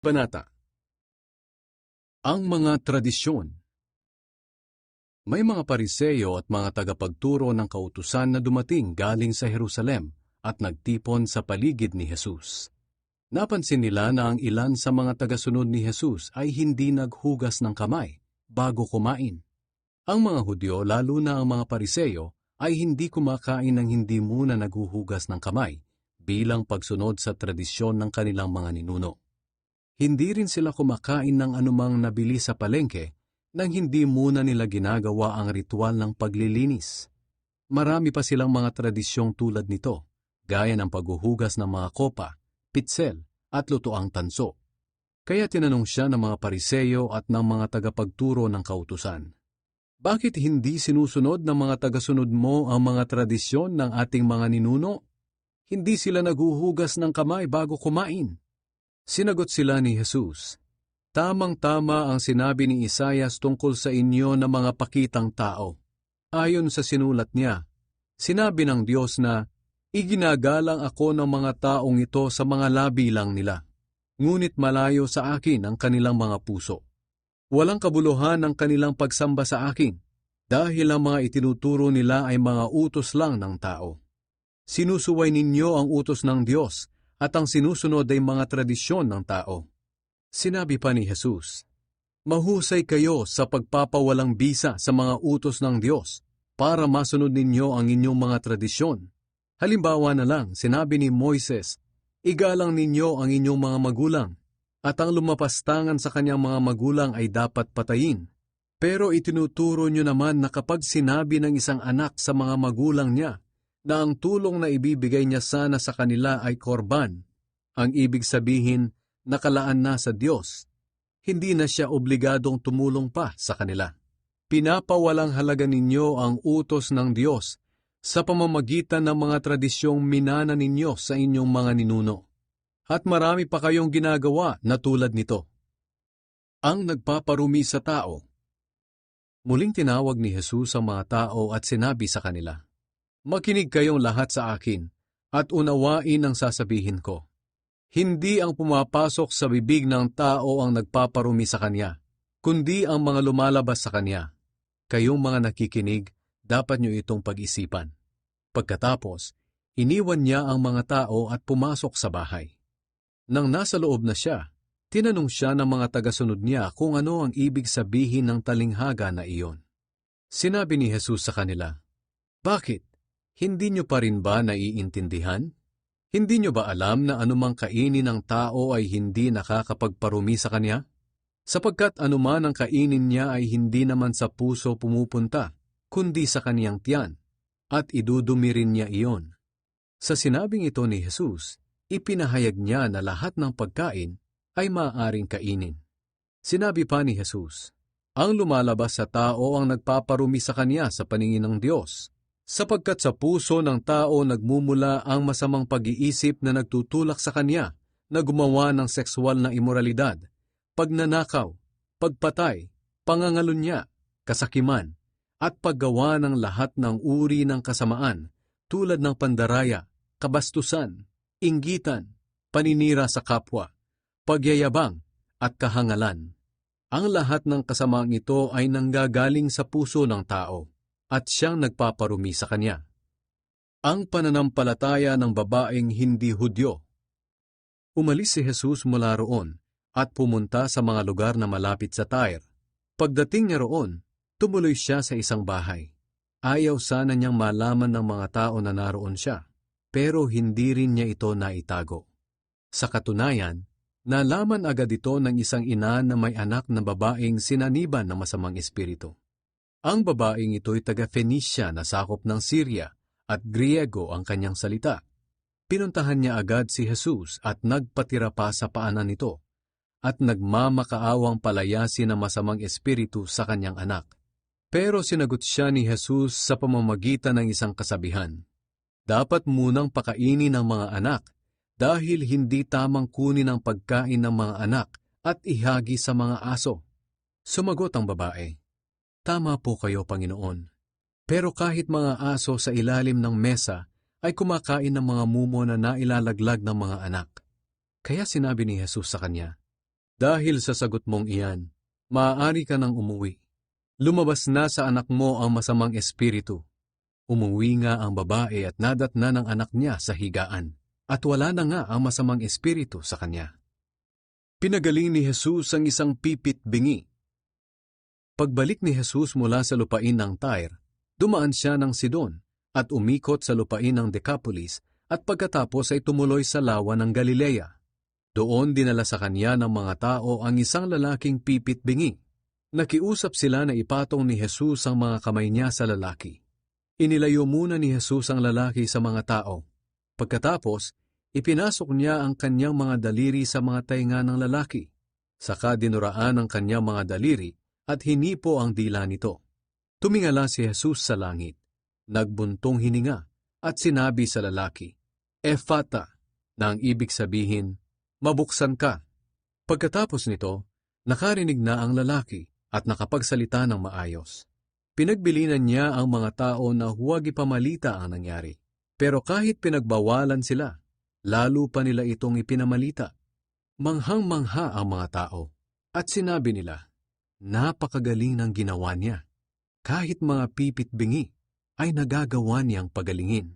Panata. Ang mga tradisyon. May mga Pariseyo at mga tagapagturo ng kautusan na dumating galing sa Jerusalem at nagtipon sa paligid ni Jesus. Napansin nila na ang ilan sa mga tagasunod ni Jesus ay hindi naghugas ng kamay bago kumain. Ang mga Hudyo, lalo na ang mga Pariseyo, ay hindi kumakain ng hindi muna naghuhugas ng kamay bilang pagsunod sa tradisyon ng kanilang mga ninuno. Hindi rin sila kumakain ng anumang nabili sa palengke nang hindi muna nila ginagawa ang ritual ng paglilinis. Marami pa silang mga tradisyong tulad nito, gaya ng paghuhugas ng mga kopa, pitsel, at lutoang tanso. Kaya tinanong siya ng mga Pariseyo at ng mga tagapagturo ng kautusan, "Bakit hindi sinusunod ng mga tagasunod mo ang mga tradisyon ng ating mga ninuno? Hindi sila naghuhugas ng kamay bago kumain." Sinagot sila ni Jesus, "Tamang-tama ang sinabi ni Isaias tungkol sa inyo na mga pakitang tao. Ayon sa sinulat niya, sinabi ng Diyos na, iginagalang ako ng mga taong ito sa mga labi lang nila, ngunit malayo sa akin ang kanilang mga puso. Walang kabuluhan ang kanilang pagsamba sa akin, dahil ang mga itinuturo nila ay mga utos lang ng tao. Sinusuway ninyo ang utos ng Diyos, at ang sinusunod ay mga tradisyon ng tao." Sinabi pa ni Jesus, "Mahusay kayo sa pagpapawalang bisa sa mga utos ng Diyos para masunod ninyo ang inyong mga tradisyon. Halimbawa na lang, sinabi ni Moises, igalang ninyo ang inyong mga magulang, at ang lumapastangan sa kanyang mga magulang ay dapat patayin. Pero itinuturo nyo naman na kapag sinabi ng isang anak sa mga magulang niya na ang tulong na ibibigay niya sana sa kanila ay korban, ang ibig sabihin nakalaan na sa Diyos, hindi na siya obligadong tumulong pa sa kanila. Pinapawalang halaga ninyo ang utos ng Diyos sa pamamagitan ng mga tradisyong minana ninyo sa inyong mga ninuno. At marami pa kayong ginagawa na tulad nito." Ang nagpaparumi sa tao. Muling tinawag ni Jesus ang mga tao at sinabi sa kanila, "Makinig kayong lahat sa akin at unawain ang sasabihin ko. Hindi ang pumapasok sa bibig ng tao ang nagpaparumi sa kanya, kundi ang mga lumalabas sa kanya. Kayong mga nakikinig, dapat nyo itong pag-isipan." Pagkatapos, iniwan niya ang mga tao at pumasok sa bahay. Nang nasa loob na siya, tinanong siya ng mga tagasunod niya kung ano ang ibig sabihin ng talinghaga na iyon. Sinabi ni Jesus sa kanila, "Bakit? Hindi nyo pa rin ba naiintindihan? Hindi nyo ba alam na anumang kainin ng tao ay hindi nakakapagparumi sa kanya? Sapagkat anuman ang kainin niya ay hindi naman sa puso pumupunta, kundi sa kaniyang tiyan, at idudumi rin niya iyon." Sa sinabing ito ni Jesus, ipinahayag niya na lahat ng pagkain ay maaaring kainin. Sinabi pa ni Jesus, "Ang lumalabas sa tao ang nagpaparumi sa kanya sa paningin ng Diyos, sapagkat sa puso ng tao nagmumula ang masamang pag-iisip na nagtutulak sa kanya na gumawa ng sexual na imoralidad, pagnanakaw, pagpatay, pangangalunya, kasakiman, at paggawa ng lahat ng uri ng kasamaan tulad ng pandaraya, kabastusan, inggitan, paninira sa kapwa, pagyayabang, at kahangalan. Ang lahat ng kasamaang ito ay nanggagaling sa puso ng tao, at siyang nagpaparumi sa kanya." Ang pananampalataya ng babaeng hindi Hudyo. Umalis si Jesus mula roon at pumunta sa mga lugar na malapit sa Tyre. Pagdating niya roon, tumuloy siya sa isang bahay. Ayaw sana niyang malaman ng mga tao na naroon siya, pero hindi rin niya ito naitago. Sa katunayan, nalaman agad ito ng isang ina na may anak na babaeng sinaniban ng masamang espiritu. Ang babaeng ito'y taga-Phoenicia na sakop ng Syria at Griego ang kanyang salita. Pinuntahan niya agad si Jesus at nagpatira pa sa paanan nito at nagmamakaawang palayasin ang masamang espiritu sa kanyang anak. Pero sinagot siya ni Jesus sa pamamagitan ng isang kasabihan, "Dapat munang pakainin ng mga anak dahil hindi tamang kunin ang pagkain ng mga anak at ihagi sa mga aso." Sumagot ang babae, "Tama po kayo, Panginoon. Pero kahit mga aso sa ilalim ng mesa ay kumakain ng mga mumo na nailalaglag ng mga anak." Kaya sinabi ni Jesus sa kanya, Dahil sa sagot mong iyan, maaari ka nang umuwi. Lumabas na sa anak mo ang masamang espiritu. Umuwi nga ang babae at nadatna ng anak niya sa higaan, at wala na nga ang masamang espiritu sa kanya. Pinagaling ni Jesus ang isang pipit bingi. Pagbalik ni Jesus mula sa lupain ng Tyre, dumaan siya ng Sidon at umikot sa lupain ng Decapolis at pagkatapos ay tumuloy sa lawa ng Galilea. Doon dinala sa kanya ng mga tao ang isang lalaking pipit bingi. Nakiusap sila na ipatong ni Jesus ang mga kamay niya sa lalaki. Inilayo muna ni Jesus ang lalaki sa mga tao. Pagkatapos, ipinasok niya ang kanyang mga daliri sa mga tainga ng lalaki. Saka dinuraan ang kanyang mga daliri at hinipo ang dila nito. Tumingala si Jesus sa langit, nagbuntong hininga at sinabi sa lalaki, Ephata, na ang ibig sabihin, mabuksan ka. Pagkatapos nito, nakarinig na ang lalaki at nakapagsalita ng maayos. Pinagbilinan niya ang mga tao na huwag ipamalita ang nangyari. Pero kahit pinagbawalan sila, lalo pa nila itong ipinamalita. Manghang-mangha ang mga tao at sinabi nila, napakagaling ng ginawa niya. Kahit mga pipit bingi ay nagagawa niyang pagalingin.